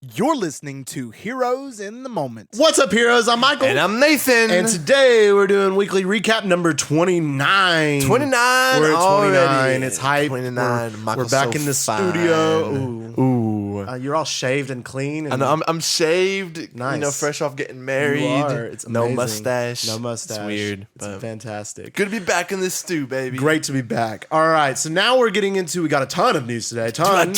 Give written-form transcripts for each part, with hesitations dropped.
You're listening to Heroes in the Moment. What's up, heroes? I'm Michael. And I'm Nathan. And today we're doing weekly recap number 29. 29. We're at 29. Already. It's hype. 29. We're back in the studio. Ooh. You're all shaved and clean. And I know, I'm shaved. Nice. You know, fresh off getting married. You are. It's no amazing. mustache. No mustache. It's weird. It's But fantastic. good to be back in this stew, baby. Great to be back. All right. So now we're getting into, we got a ton of news today. A ton.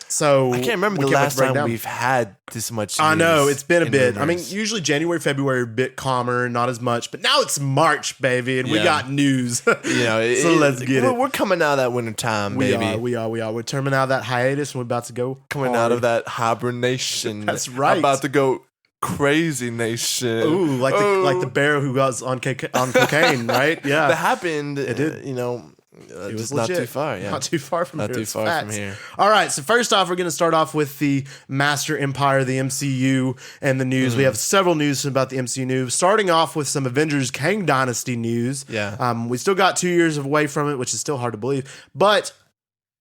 So I can't remember the last time we've had this much news. I know, it's been a bit. Rumors. I mean, usually January, February are a bit calmer, not as much. But now it's March, baby, and we got news. You know, so let's get it. We're coming out of that winter time, baby. We are. We're coming out of that hiatus, and we're about to go Coming hard. out of that hibernation. That's right. About to go crazy nation. Ooh, like the bear who was on cocaine, right? Yeah, That happened. It did. You know, it was just not legit. too far. Yeah, Not too far from Not here. too It's far facts. from here. All right, so first off, we're going to start off with the Master Empire, the MCU, and the news. We have several news about the MCU news, starting off with some Avengers Kang Dynasty news. Yeah. We still got 2 years away from it, which is still hard to believe, but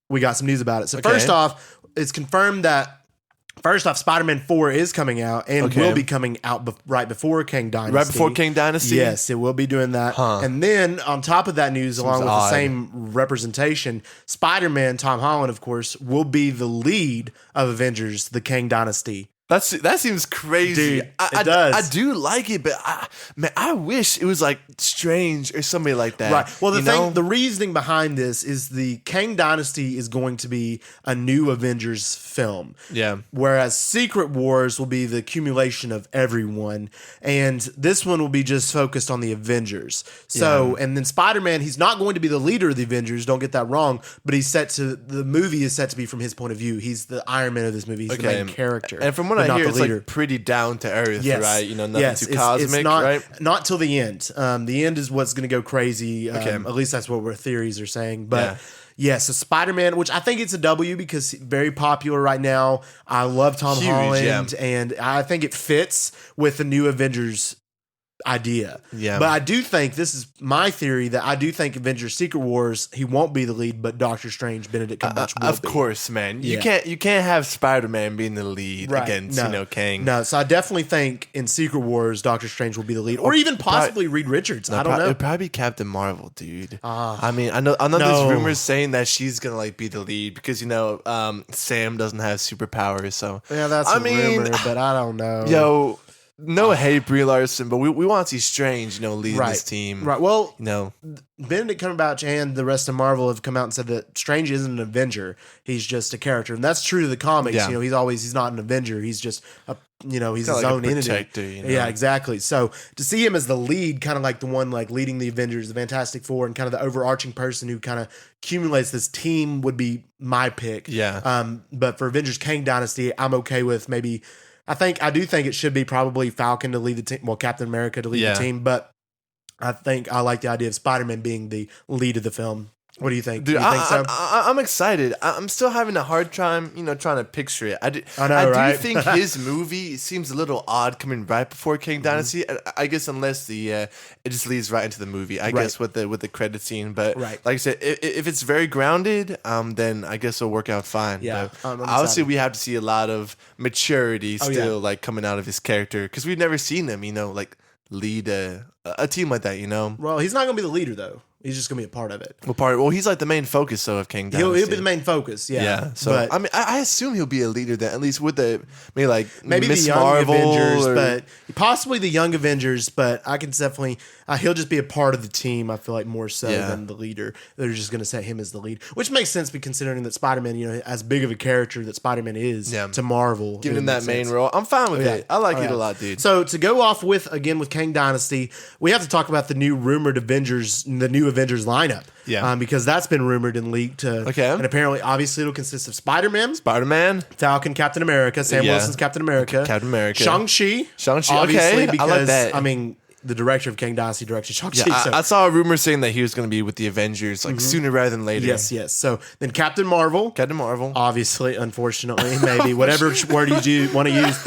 we got some news about it. So Okay. first off, it's confirmed that Spider-Man 4 is coming out and Okay. will be coming out right before Kang Dynasty. Right before King Dynasty. Yes, it will be doing that. Huh. And then on top of that news, along with odd. the same representation, Spider-Man, Tom Holland, of course, will be the lead of Avengers, the Kang Dynasty. That seems crazy. Dude, it does. I do like it, but I wish it was like Strange or somebody like that. Right. Well, know? the reasoning behind this is the Kang Dynasty is going to be a new Avengers film. Yeah. Whereas Secret Wars will be the accumulation of everyone. And this one will be just focused on the Avengers. So, and then Spider-Man, he's not going to be the leader of the Avengers, don't get that wrong, but the movie is set to be from his point of view. He's the Iron Man of this movie. He's the main character. And from what I hear, it's like pretty down to earth, right? You know, nothing too cosmic, it's not, right? Not till the end. The end is what's going to go crazy. At least that's what our theories are saying. But yeah, so Spider-Man, which I think it's a W because very popular right now. I love Tom Holland, and I think it fits with the new Avengers idea. Yeah. But I do think, this is my theory, that I do think Avengers Secret Wars, he won't be the lead, but Doctor Strange, Benedict Cumberbatch will Of be. course, man. You Yeah. can't have Spider-Man being the lead against, Kang. No, so I definitely think in Secret Wars, Doctor Strange will be the lead. Or even possibly Reed Richards. I don't know. It'd probably be Captain Marvel, dude. I mean, I know there's rumors saying that she's gonna like be the lead because Sam doesn't have superpowers, so Yeah, that's a rumor, but I don't know. Yo, no hate Brie Larson, but we want to see Strange, leading this team. Right. Well, No. Benedict Cumberbatch and the rest of Marvel have come out and said that Strange isn't an Avenger. He's just a character. And that's true to the comics. Yeah. He's not an Avenger. He's just he's his like own a entity. protector, Yeah, exactly. So to see him as the lead, kind of like the one like leading the Avengers, the Fantastic Four, and kind of the overarching person who kind of accumulates this team would be my pick. Yeah. But for Avengers Kang Dynasty, I'm okay with maybe I do think it should be probably Falcon to lead the team, well, Captain America to lead the team, but I think I like the idea of Spider-Man being the lead of the film. What do you think? Dude, do you think so? I'm excited. I'm still having a hard time, trying to picture it. I do right? think his movie seems a little odd coming right before King Dynasty. I guess unless it just leads right into the movie. I guess with the credit scene. But like I said, if it's very grounded, then I guess it'll work out fine. Yeah, but obviously we have to see a lot of maturity still like coming out of his character because we've never seen him, like lead a team like that. Well, he's not going to be the leader though. He's just going to be a part of it. Well, he's like the main focus of King Dynasty. He'll be the main focus, yeah. Yeah, so but I mean, I assume he'll be a leader then, at least with maybe Miss the young Marvel Avengers, or, but possibly the young Avengers. But I can definitely he'll just be a part of the team. I feel like more so than the leader. They're just going to set him as the lead, which makes sense, considering that Spider-Man, as big of a character that Spider-Man is to Marvel, giving him that main role. I'm fine with it. I like it a lot, dude. So to go off with Kang Dynasty, we have to talk about the new rumored Avengers, the new Avengers lineup. Yeah. Because that's been rumored and leaked. And apparently, obviously, it'll consist of Spider-Man, Falcon, Captain America, Sam Wilson's Captain America, Shang-Chi, obviously, because, I like that. I mean, the director of Kang Dynasty directed Shang-Chi. Yeah, I saw a rumor saying that he was going to be with the Avengers sooner rather than later. Yes. So then Captain Marvel. Obviously, unfortunately, maybe, whatever word you want to use.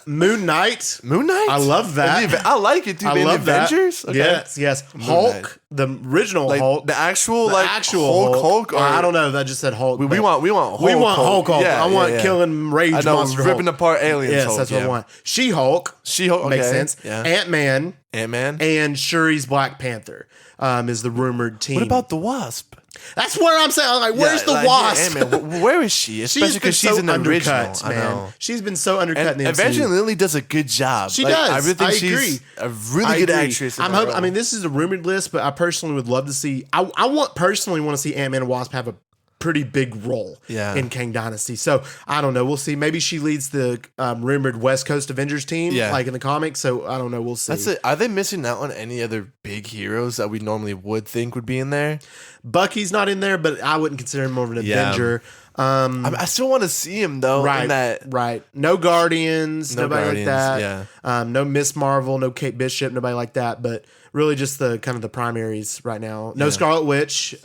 Moon Knight. Moon Knight? I love that. I like it, dude. I In love that. Avengers? Okay. Yes. Hulk, the original Like Hulk. the actual Hulk? Or I don't know. That just said Hulk. we want Hulk. Yeah, I want yeah. killing rage I know, monster ripping Hulk. apart aliens. Yes, Hulk, that's what I want. She-Hulk. She-Hulk, Makes okay. sense. Yeah. Ant-Man. Ant-Man. And Shuri's Black Panther is the rumored team. What about the Wasp? That's what I'm saying. Like, where's the Wasp? Yeah, Ant-Man, where is she? Especially because she's in the original. Undercut, man. I know. She's been so undercut in the MCU. Evangeline Lilly does a good job. She does. I really think I she's agree. a really good actress. I'm hoping. I mean, this is a rumored list, but I personally would love to see. I personally want to see Ant-Man and Wasp have a pretty big role in Kang Dynasty. So I don't know. We'll see. Maybe she leads the rumored West Coast Avengers team, like in the comics. So I don't know. We'll see. That's it. Are they missing out on any other big heroes that we normally would think would be in there? Bucky's not in there, but I wouldn't consider him more of an Avenger. I still want to see him though. Right. No Guardians, nobody like that. Yeah. No Miss Marvel, no Kate Bishop, nobody like that. But really, just the kind of the primaries right now. No Scarlet Witch,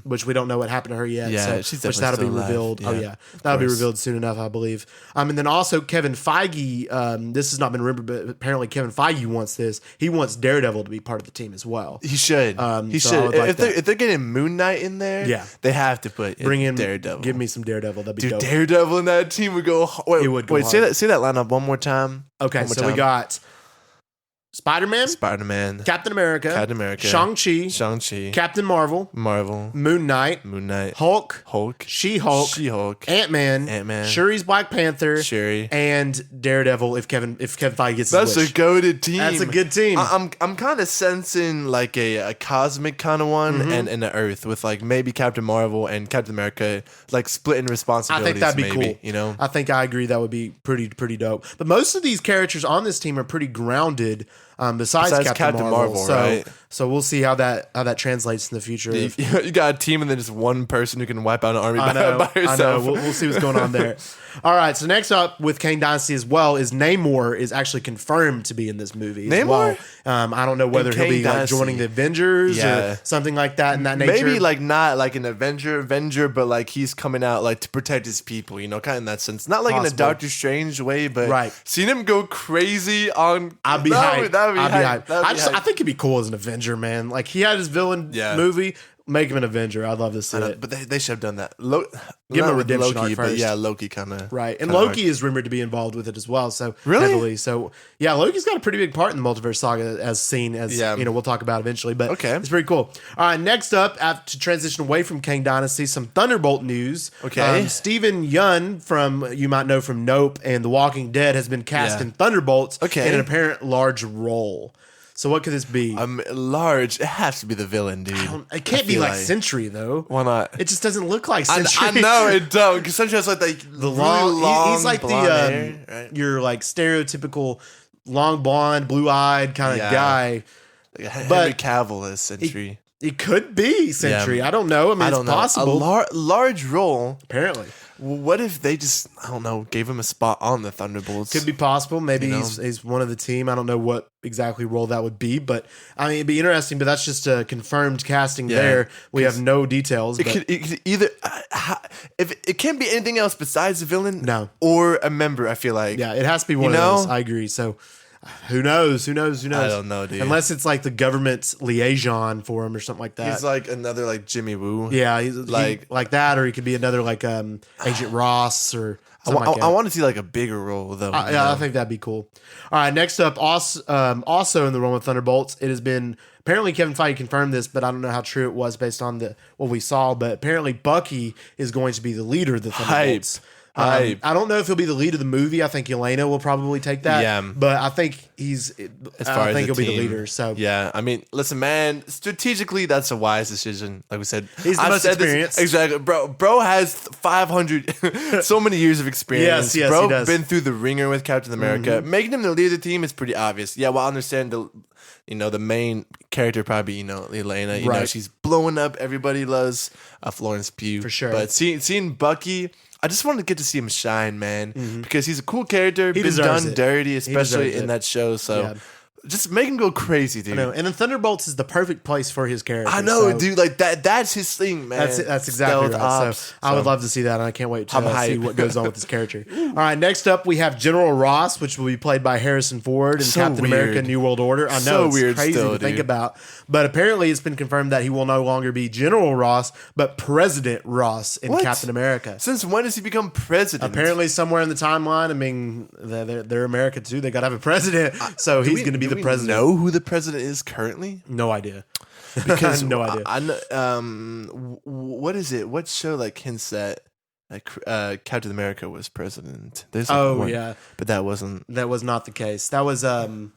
which we don't know what happened to her yet. Yeah, so, which that'll be revealed. Yeah, oh yeah, that'll be revealed soon enough, I believe. And then also Kevin Feige. This has not been rumored, but apparently Kevin Feige wants this. He wants Daredevil to be part of the team as well. He should. He should. If they're getting Moon Knight in there, they have to bring in Daredevil. Give me some Daredevil. That'd be dope. Daredevil in that team would go. Wait, it would go wait. hard. Say that lineup one more time. Okay, so we got Spider-Man, Captain America, Shang-Chi, Captain Marvel, Moon Knight, Hulk, She-Hulk, Ant-Man, Shuri's Black Panther, and Daredevil. If Kevin Feige gets that's his wish. a goated team. That's a good team. I'm kind of sensing like a cosmic kind of one and an Earth with like maybe Captain Marvel and Captain America like splitting responsibilities. I think that'd be cool. You know, I think I agree that would be pretty dope. But most of these characters on this team are pretty grounded. Besides Captain Marvel, right? So we'll see how that translates in the future. You got a team and then just one person who can wipe out an army by herself. I know. We'll see what's going on there. All right. So next up with Kang Dynasty as well is Namor is actually confirmed to be in this movie. Namor? Well. I don't know whether he'll be like joining the Avengers or something like that in that nature. Maybe like not like an Avenger, but like he's coming out like to protect his people. You know, kind of in that sense. Not like in a Doctor Strange way, but seeing him go crazy on. I'd be hyped. I'd be hyped. I think he'd be cool as an Avenger, man. Like he had his villain movie. Make him an Avenger. I'd love to see it. But they should have done that. Give him a redemption Loki, arc first. But yeah, Loki kind of. Right. And Loki is rumored to be involved with it as well. So really? Heavily. So yeah, Loki's got a pretty big part in the multiverse saga as seen as we'll talk about eventually. But it's pretty cool. All right, next up, to transition away from Kang Dynasty, some Thunderbolt news. Okay. Stephen Yeun you might know from Nope and The Walking Dead has been cast in Thunderbolts in an apparent large role. So what could this be? Large. It has to be the villain, dude. It can't be like Sentry though. Why not? It just doesn't look like Sentry. I know it don't. Because Sentry has like the long. He's like hair, right? Your like stereotypical long blonde, blue eyed kind of guy. Like Henry Cavill is Sentry. It could be Sentry. I don't know. I mean, it's possible. A large role, apparently. What if they just, I don't know, gave him a spot on the Thunderbolts? Could be possible. Maybe he's one of the team. I don't know what exactly role that would be, but I mean, it'd be interesting. But that's just a confirmed casting there. We have no details. It could either, if it can't be anything else besides a villain, or a member. I feel like, it has to be one of those. I agree. So. Who knows? I don't know, dude. Unless it's like the government's liaison for him or something like that. He's like another like Jimmy Woo. Yeah, he's like that, or he could be another like Agent Ross or something like that. I want to see like a bigger role though. I think that'd be cool. All right, next up, also in the role with Thunderbolts, it has been apparently Kevin Feige confirmed this, but I don't know how true it was based on what we saw. But apparently Bucky is going to be the leader of the Thunderbolts. I don't know if he'll be the lead of the movie. I think Yelena will probably take that. Yeah. But I think he'll be the leader. So yeah, I mean, listen, man, strategically, that's a wise decision. Like we said, he's the most experienced. Exactly. Bro has 500, so many years of experience. Yes, bro, he does. Been through the ringer with Captain America. Making him the leader of the team is pretty obvious. Yeah, well, I understand the main character probably, Yelena. You know, she's blowing up. Everybody loves Florence Pugh. For sure. But seeing Bucky, I just wanted to get to see him shine, man, because he's a cool character. Been done dirty, especially in that show. So Just make him go crazy, dude. I know. And then Thunderbolts is the perfect place for his character. I know, dude. Like that's his thing, man. That's exactly right. Ops, so I would love to see that, and I can't wait to see hyped. what goes on with his character. All right, next up we have General Ross, which will be played by Harrison Ford in Captain America: New World Order. I know, it's weird crazy to think about, but apparently it's been confirmed that he will no longer be General Ross, but President Ross in Captain America. Since when does he become president? Apparently, somewhere in the timeline. I mean, they're America too. They got to have a president, so he's going to be the president. Know who the president is currently? No idea. Because no idea. I know, what is it? What show like hints that Captain America was president? There's one, but that wasn't. That was not the case. That was wasn't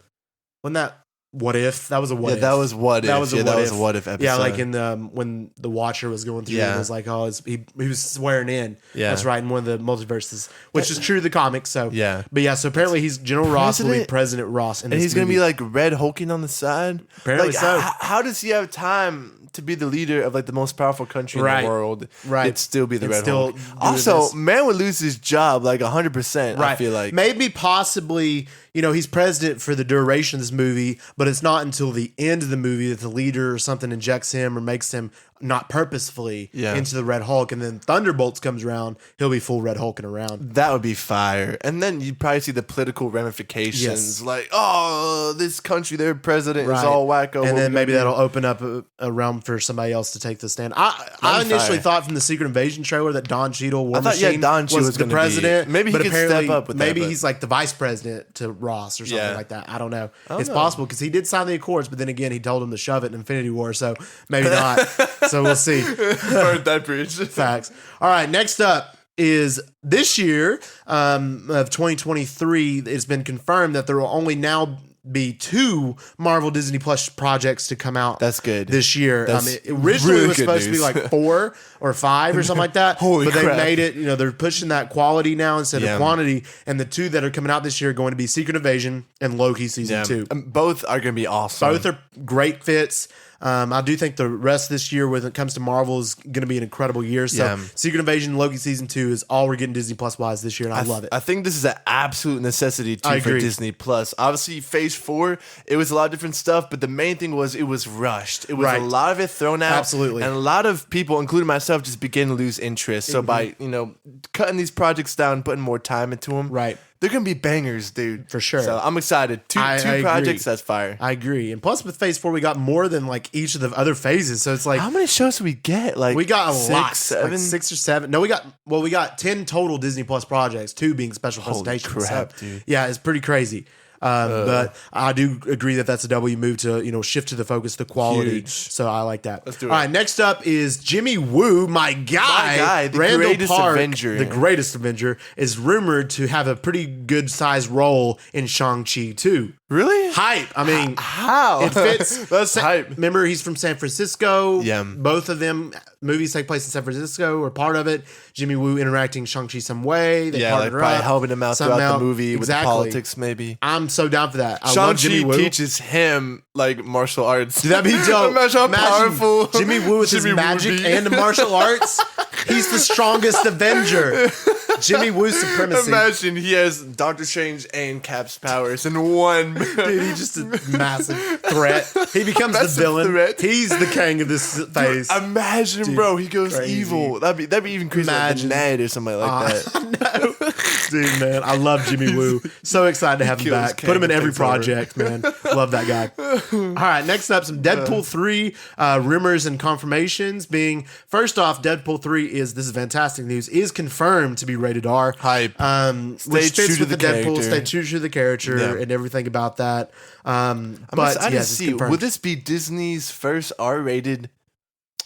that What If? That was a What If. That was What If. That was a What If episode. Yeah, like in the when the Watcher was going through, it was like, he was swearing in. Yeah, that's right, in one of the multiverses, which is true to the comics. So so apparently he's General Ross will be President Ross, and he's going to be like Red Hulking on the side. Apparently, so how does he have time to be the leader of like the most powerful country in the world? It'd still be the Red Hulk. Also, man would lose his job like 100%. I feel like maybe possibly. He's president for the duration of this movie, but it's not until the end of the movie that the leader or something injects him or makes him not purposefully into the Red Hulk. And then Thunderbolts comes around, he'll be full Red Hulking around. That would be fire. And then you'd probably see the political ramifications. Yes. Like, this country, their president is all wacko. And then maybe that'll open up a realm for somebody else to take the stand. I initially thought from the Secret Invasion trailer that Don Cheadle, War Machine, was the president. Maybe he could step up with that. Maybe he's like the vice president to Ross or something like that. I don't know. It's possible because he did sign the Accords, but then again, he told him to shove it in Infinity War, so maybe not. So we'll see. Burn that bridge. Facts. All right, next up is this year of 2023. It's been confirmed that there will only now be 2 Marvel Disney Plus projects to come out. That's good. This year. Originally really it was supposed to be like 4 or 5 or something like that. Holy crap. They made it, they're pushing that quality now instead of quantity. And the 2 that are coming out this year are going to be Secret Invasion and Loki season 2. Both are going to be awesome. Both are great fits. I do think the rest of this year, when it comes to Marvel, is going to be an incredible year. So, Secret Invasion, Loki season 2 is all we're getting Disney Plus wise this year, and I love it. I think this is an absolute necessity too for Disney Plus. Obviously, Phase 4, it was a lot of different stuff, but the main thing was it was rushed. It was a lot of it thrown out, absolutely, and a lot of people, including myself, just began to lose interest. So by cutting these projects down, putting more time into them, they're going to be bangers, dude. For sure. So I'm excited. Two projects, that's fire. I agree. And plus with Phase 4, we got more than like each of the other phases. So it's like... How many shows do we get? Like we got a lot. 7? Like 6 or 7. No, we got 10 total Disney Plus projects, 2 being special presentations. Holy crap, dude. Yeah, it's pretty crazy. But I do agree that that's a W move to shift to the focus, the quality. Huge. So I like that. Let's do it. All right, next up is Jimmy Woo, my guy, the Randall greatest Park, Avenger. the greatest Avenger, is rumored to have a pretty good sized role in Shang-Chi 2. Really? Hype. I mean, how? It fits. That's hype. Remember, he's from San Francisco. Yeah. Both of them movies take place in San Francisco or part of it. Jimmy Woo interacting Shang-Chi some way. They like probably up, helping him out throughout the movie with the politics, maybe. I'm so down for that. I love Jimmy Woo. Teaches him like martial arts. Dude, that'd be dope. Imagine how powerful Jimmy Woo with his magic and martial arts. He's the strongest Avenger. Jimmy Woo supremacy. Imagine he has Doctor Strange and Cap's powers in one. Dude, he's just a massive threat. He becomes the villain. He's the Kang of this phase. Imagine, dude, bro, he goes evil. That'd be even crazier than Ned or something like that. No. Dude, man, I love Jimmy Woo. So excited to have him back. Put him in every project, man. Love that guy. All right, next up, some Deadpool 3 rumors and confirmations. Being first off, Deadpool 3 this is fantastic news, is confirmed to be rated R. Hype. Which fits with the Deadpool. Stay true to the character and everything about that. I'm excited to see. Will this be Disney's first R-rated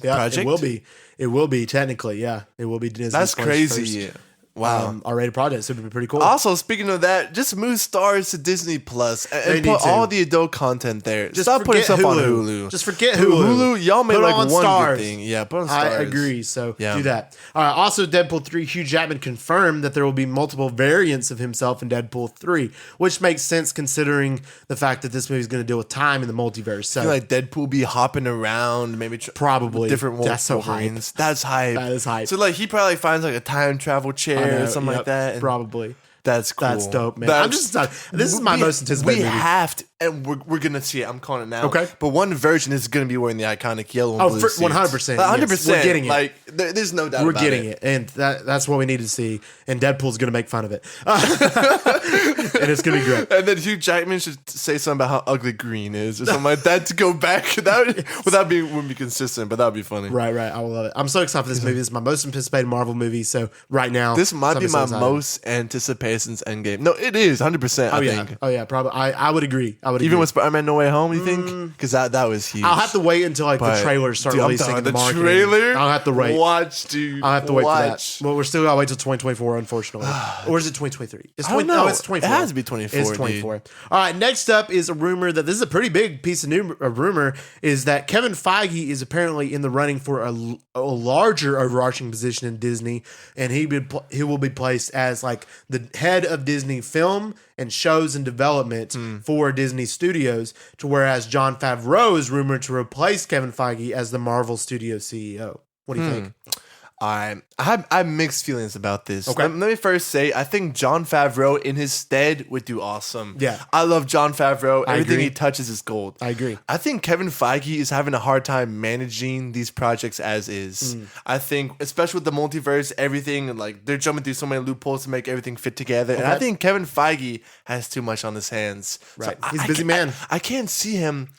project? It will be. It will be technically. Yeah, it will be Disney's. That's crazy. First, wow. R-rated project. So it would be pretty cool. Also, speaking of that, just move stars to Disney Plus and put all the adult content there. Just stop putting stuff on Hulu. Just forget Hulu. Hulu, y'all made like one stars. good thing. Yeah, put on stars. I agree. So do that. All right. Also, Deadpool 3, Hugh Jackman confirmed that there will be multiple variants of himself in Deadpool 3, which makes sense considering the fact that this movie is going to deal with time in the multiverse. So I feel like Deadpool be hopping around, maybe probably different That's so Wolverines. That's hype. That is hype. So like he probably finds like a time travel chair or something like that. Probably. That's cool. That's dope, man. This is my most anticipated movie. We have to, and we're gonna see it. I'm calling it now. Okay. But one version is gonna be wearing the iconic yellow and blue suits. 100%. 100%. We're getting it. Like, there's no doubt We're about getting it. And that's what we need to see. And Deadpool's going to make fun of it. And it's going to be great. And then Hugh Jackman should say something about how ugly green is or something like that to go back. Without wouldn't be consistent, but that would be funny. Right. I will love it. I'm so excited for this movie. This is my most anticipated Marvel movie. So right now, this might be my most anticipated since Endgame. No, it is 100%. I think. Oh yeah, probably. I would agree. Even with Spider-Man No Way Home, you think? Because that was huge. I'll have to wait until the trailers start releasing the marketing. Trailer. I'll have to wait. Watch, dude. I'll have to wait for that. Well, we're still gotta wait till 2024, unfortunately. Or is it 2023? It's no, it's 24. It has to be 24. It's 24. Dude. All right. Next up is a rumor that this is a pretty big piece of rumor is that Kevin Feige is apparently in the running for a larger overarching position in Disney, and he will be placed as like the head of Disney film and shows and development for Disney Studios, to whereas Jon Favreau is rumored to replace Kevin Feige as the Marvel Studio CEO. What do you think? I have mixed feelings about this. Okay. Let me first say, I think Jon Favreau in his stead would do awesome. Yeah. I love Jon Favreau. Everything agree. he touches is gold. I agree. I think Kevin Feige is having a hard time managing these projects as is. I think, especially with the multiverse, everything, and like they're jumping through so many loopholes to make everything fit together. And I think Kevin Feige has too much on his hands. Right. So He's a busy man. I can't see him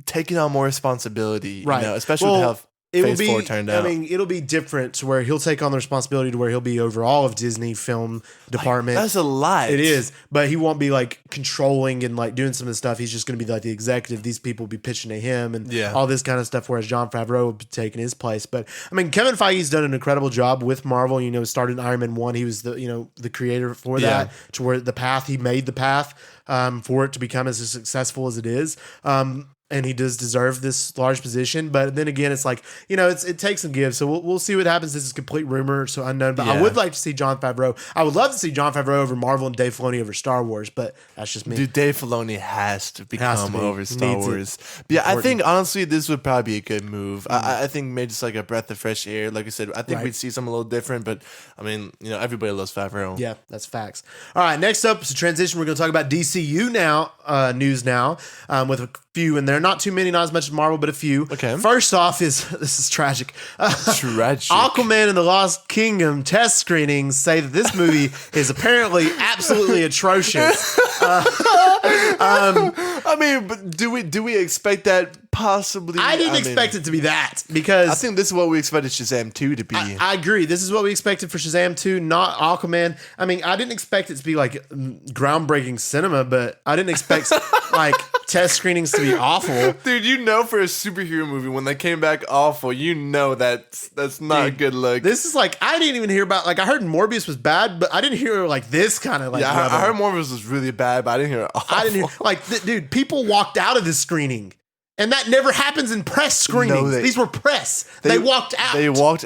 taking on more responsibility, right? Especially with how Phase 4 turned out. I mean, it'll be different to where he'll take on the responsibility to where he'll be over all of Disney film department. That's a lot. It is, but he won't be like controlling and like doing some of the stuff. He's just going to be like the executive. These people will be pitching to him and all this kind of stuff. Whereas Jon Favreau will be taking his place. But I mean, Kevin Feige's done an incredible job with Marvel. You know, started Iron Man 1. He was the creator for that. To where he made the path for it to become as successful as it is. And he does deserve this large position, but then again, it's like, it takes and gives. So we'll see what happens. This is complete rumor, so unknown. But I would like to see Jon Favreau. I would love to see Jon Favreau over Marvel and Dave Filoni over Star Wars, but that's just me. Dude, Dave Filoni has to become over Star Wars. But yeah, I think honestly, this would probably be a good move. I think maybe just like a breath of fresh air. Like I said, I think we'd see something a little different. But I mean, everybody loves Favreau. Yeah, that's facts. All right, next up is a transition. We're going to talk about DCU now, news now, with a few in there. Not too many, not as much as Marvel, but a few. Okay. First off this is tragic. Tragic. Aquaman and the Lost Kingdom test screenings say that this movie is apparently absolutely atrocious. I mean, but do we expect that? Possibly. I didn't expect it to be that, because I think this is what we expected Shazam 2 to be. I agree. This is what we expected for Shazam 2, not Aquaman. I mean, I didn't expect it to be like groundbreaking cinema, but I didn't expect like test screenings to be awful. Dude, for a superhero movie, when they came back awful, that's not a good look. This is like, I didn't even hear about, like, I heard Morbius was bad, but I didn't hear like this kind of like. Yeah, I heard Morbius was really bad, but I didn't hear it awful. I didn't hear, dude, people walked out of this screening. And that never happens in press screenings. No, These were press. They walked out. They walked.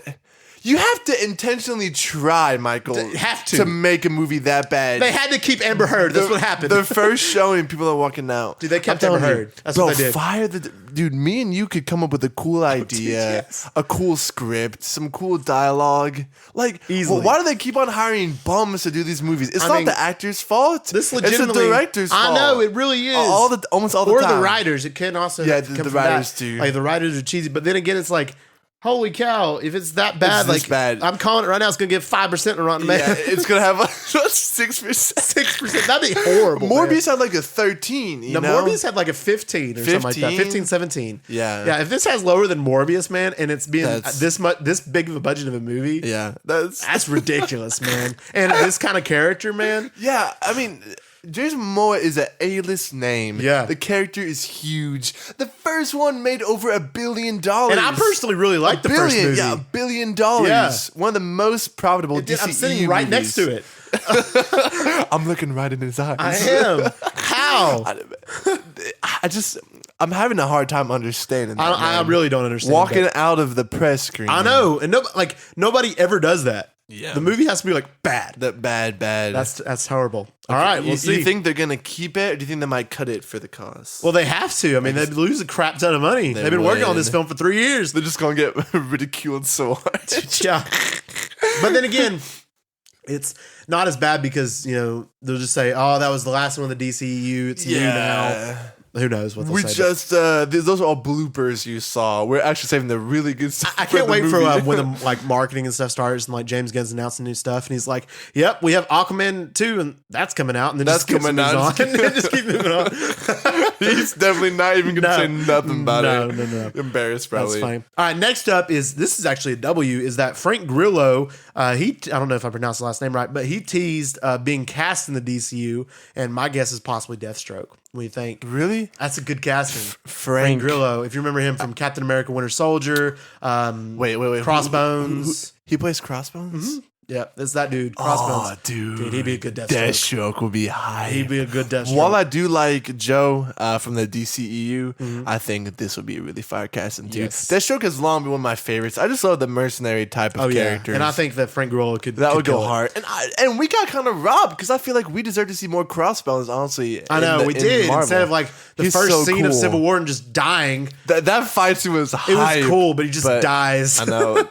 You have to intentionally try, Michael. They have to make a movie that bad. They had to keep Amber Heard. That's what happened. The first showing, people are walking out. Dude, they kept Amber Heard. That's what they did. Fire the dude. Me and you could come up with a cool idea, a cool script, some cool dialogue. Like, easily. Why do they keep on hiring bums to do these movies? It's not the actor's fault. This legitimately, it's the director's fault. I know, it really is. Almost all the time. Or the writers. It can also the writers too. Like the writers are cheesy, but then again, it's like, holy cow, if it's that bad, bad. I'm calling it right now, it's going to get 5% on Rotten Tomatoes. Yeah, it's going to have 6%. 6%. That'd be horrible. Morbius had like a 13, Morbius had like a 15 or something like that. 15, 17. Yeah. Yeah, if this has lower than Morbius, man, and it's being this big of a budget of a movie. Yeah. That's ridiculous, man. And this kind of character, man. Yeah, I mean, Jason Momoa is an A-list name. Yeah. The character is huge. The first one made over $1 billion. And I personally really liked the first movie. Yeah, $1 billion. Yeah. One of the most profitable DCEU I'm sitting right next to it. I'm looking right in his eyes. I am. How? I'm having a hard time understanding that. I really don't understand. Walking out of the press screen. I know. And nobody ever does that. Yeah. The movie has to be like bad. Bad. That's horrible. All right, we'll see. You think they're going to keep it, or do you think they might cut it for the cost? Well, they have to. I mean, they'd lose a crap ton of money. They've been working on this film for 3 years. They're just going to get ridiculed so hard. Yeah. But then again, It's not as bad because, they'll just say, oh, that was the last one of the DCEU. It's new now. Who knows what they'll say. Those are all bloopers you saw. We're actually saving the really good stuff. I can't wait for when the marketing and stuff starts and James Gunn's announcing new stuff and he's like, "Yep, we have Aquaman 2 and that's coming out." And then that's coming out. And then just keep moving on. He's definitely not even gonna say nothing about it. No. Embarrassed, probably. That's funny. All right, next up this is actually a W. Is that Frank Grillo? I don't know if I pronounced the last name right, but he teased being cast in the DCU, and my guess is possibly Deathstroke. What do you think? Really? That's a good casting. Frank Grillo. If you remember him from Captain America: Winter Soldier. Wait. Crossbones. He plays Crossbones? Mm-hmm. Yeah, it's that dude. Crossbones. Oh, dude. He'd be a good Deathstroke. Deathstroke would be high. He'd be a good Deathstroke. While I do like Joe from the DCEU, I think this would be a really fire casting too. Yes. Deathstroke has long been one of my favorites. I just love the mercenary type of characters. And I think that Frank Grillo could would go kill hard. And we got kind of robbed because I feel like we deserve to see more Crossbones, honestly. I know, we did. Marvel. Instead of the He's first so scene of cool. Civil War and just dying. That fight scene was hype. It was cool, but he just dies. I know.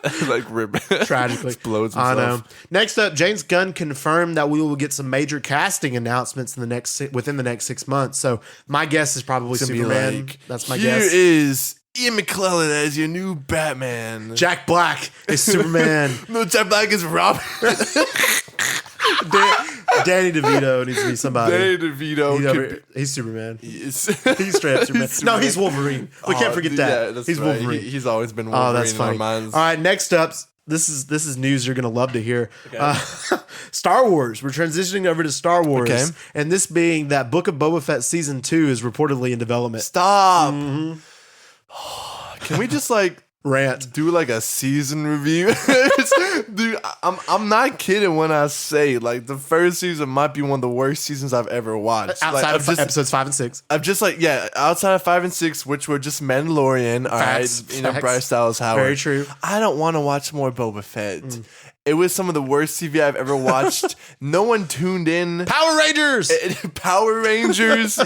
Rip. Tragically. Explodes himself. I know. Next up, James Gunn confirmed that we will get some major casting announcements within the next 6 months. So my guess is probably Superman. That's my guess. Here is Ian McKellen as your new Batman. Jack Black is Superman. No, Jack Black is Robin. Danny DeVito needs to be somebody. Danny DeVito. He's Superman. He's straight up Superman. No, he's Wolverine. We can't forget that. Yeah, that's he's right. Wolverine. He's always been Wolverine that's funny. in our minds. All right, next up, this is news you're going to love to hear. Okay. Star Wars. We're transitioning over to Star Wars. Okay. And this being that Book of Boba Fett Season 2 is reportedly in development. Stop. Can we just rant? Do a season review? Dude, I'm not kidding when I say the first season might be one of the worst seasons I've ever watched. Outside of episodes 5 and 6. I'm just outside of 5 and 6, which were just Mandalorian. All right, Bryce Dallas Howard. Very true. I don't want to watch more Boba Fett. It was some of the worst TV I've ever watched. No one tuned in. Power Rangers. Power Rangers.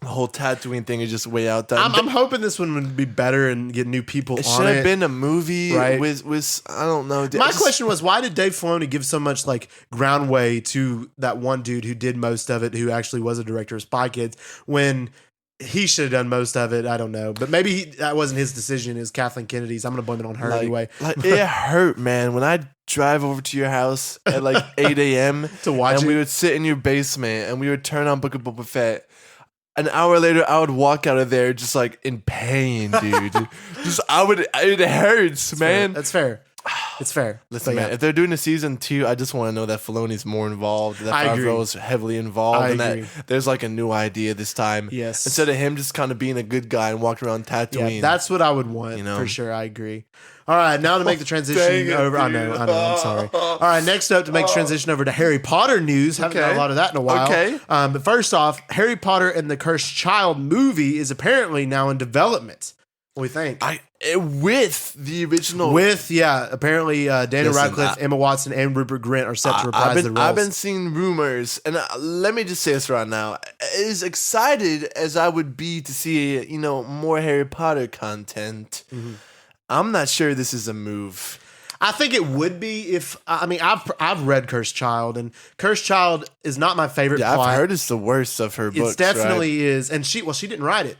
The whole Tatooine thing is just way out there. I'm hoping this one would be better and get new people on it. It should have been a movie with I don't know. My question was, why did Dave Filoni give so much groundway to that one dude who did most of it, who actually was a director of Spy Kids, when he should have done most of it? I don't know. But maybe that wasn't his decision. It was Kathleen Kennedy's. I'm going to blame it on her anyway. It hurt, man. When I drive over to your house at 8 a.m. to watch and we would sit in your basement and we would turn on Book of Boba Fett. An hour later, I would walk out of there just in pain, dude. It hurts, man. That's fair. It's fair. Listen, man, if they're doing a season 2, I just want to know that Filoni's more involved, that Favreau's heavily involved, and that there's a new idea this time. Yes. Instead of him just kind of being a good guy and walking around Tatooine. Yeah, that's what I would want, for sure. I agree. All right, now to make the transition over. I know, I'm sorry. All right, next up to make the transition over to Harry Potter news. Haven't done a lot of that in a while. Okay. But first off, Harry Potter and the Cursed Child movie is apparently now in development. What do you think? With the original. Apparently Daniel Radcliffe, Emma Watson, and Rupert Grint are set to reprise their roles. I've been seeing rumors, and let me just say this right now. As excited as I would be to see, more Harry Potter content, I'm not sure this is a move. I think it would be if I've read Cursed Child, and Cursed Child is not my favorite plot. I've heard it's the worst of her books. It definitely is, and she didn't write it.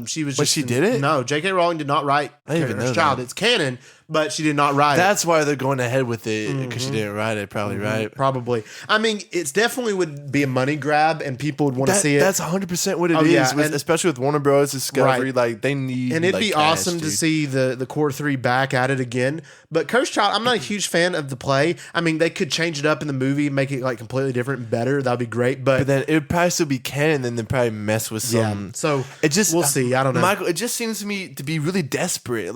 She was. But she did it? No, J.K. Rowling did not write Cursed Child. It's canon, but she did not write it. That's why they're going ahead with it, because she didn't write it, probably, right? Probably. It's definitely would be a money grab, and people would want to see it. That's 100% what it is, especially with Warner Bros. Discovery. They need. And it'd be awesome to see the core 3 back at it again. But Cursed Child, I'm not a huge fan of the play. They could change it up in the movie, make it completely different and better. That'd be great. But then it would probably still be canon, and then probably mess with some. Yeah. So we'll see. I don't know. Michael, it just seems to me to be really desperate.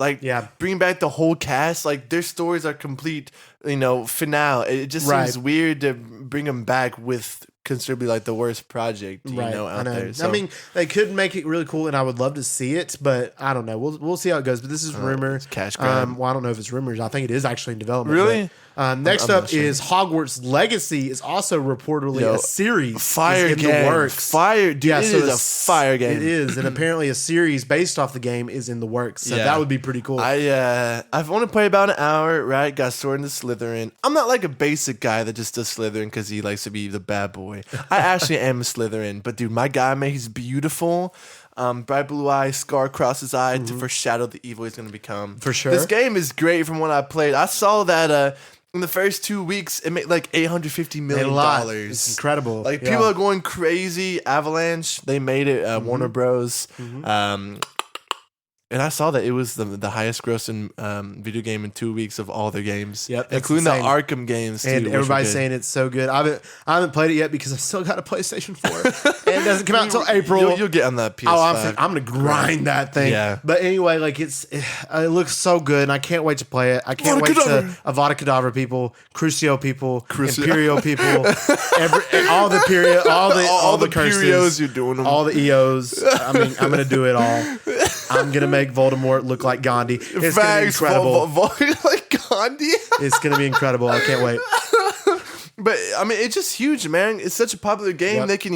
Bringing back the whole cast. Their stories are complete, finale. It just seems weird to bring them back with considerably the worst project, out there. So. They could make it really cool, and I would love to see it, but I don't know. We'll see how it goes. But this is rumor. It's cash grab. I don't know if it's rumors. I think it is actually in development. Really? Next up is Hogwarts Legacy is also reportedly a series. Fire in game. the works. Fire, dude. Yeah, it is a fire game. It is, and apparently a series based off the game is in the works. So that would be pretty cool. I've only played about an hour. Right, got sorted into Slytherin. I'm not like a basic guy that just does Slytherin because he likes to be the bad boy. I actually am a Slytherin, but dude, my guy, man, he's beautiful. Bright blue eyes, scar across his eye to foreshadow the evil he's going to become. For sure. This game is great from what I played. I saw that in the first 2 weeks, it made like $850 million. It's incredible. Like people are going crazy. Avalanche, they made it. Warner Bros. And I saw that it was the highest grossing video game in 2 weeks of all their games. Yep, including the Arkham games too. And everybody's saying it's so good. I haven't played it yet because I've still got a PlayStation 4. And it doesn't come out until April. You'll get on that PS5. Oh, I'm gonna grind that thing. Yeah. But anyway, like it looks so good, and I can't wait to play it. I can't wait to Avada Kedavra people, Crucio people, Imperial people, all the period, all the curses, Imperios you're doing them. all the EOs. I mean, I'm gonna do it all. I'm gonna make Voldemort look like Gandhi. It's gonna be incredible. Like Gandhi. It's gonna be incredible. I can't wait. But I mean, it's just huge, man. It's such a popular game. They can,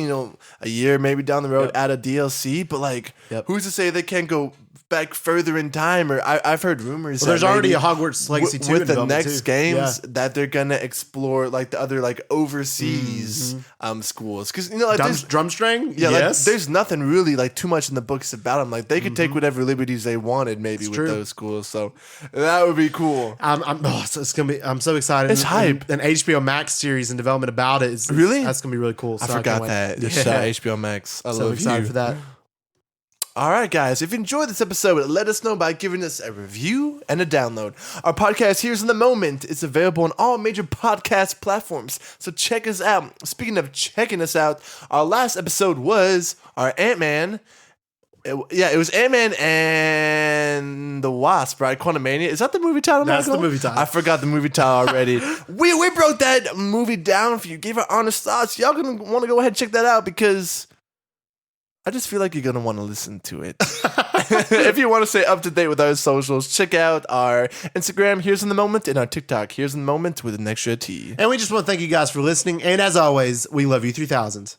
a year maybe down the road add a DLC. But like, who's to say they can't go back further in time? Or I've heard rumors. Well, there's already a Hogwarts Legacy 2 with the next games that they're gonna explore, like the other like overseas schools, because like Drumstring. Like, there's nothing really like too much in the books about them. Like they could take whatever liberties they wanted, maybe with those schools. So that would be cool. It's gonna be. I'm so excited. It's hype. An HBO Max series in development about it. Really? That's gonna be really cool. So I forgot that. Shout out HBO Max. I love excited for that. All right, guys, if you enjoyed this episode, let us know by giving us a review and a download. Our podcast, Here's in the Moment, is available on all major podcast platforms, so check us out. Speaking of checking us out, our last episode was our Ant-Man. It was Ant-Man and the Wasp, right? Quantumania. Is that the movie title? That's the movie title. I forgot the movie title already. we broke that movie down for you, gave our honest thoughts. Y'all gonna want to go ahead and check that out because I just feel like you're going to want to listen to it. If you want to stay up to date with our socials, check out our Instagram, Here's in the Moment, and our TikTok, Here's in the Moment with an extra T. And we just want to thank you guys for listening. And as always, we love you 3000.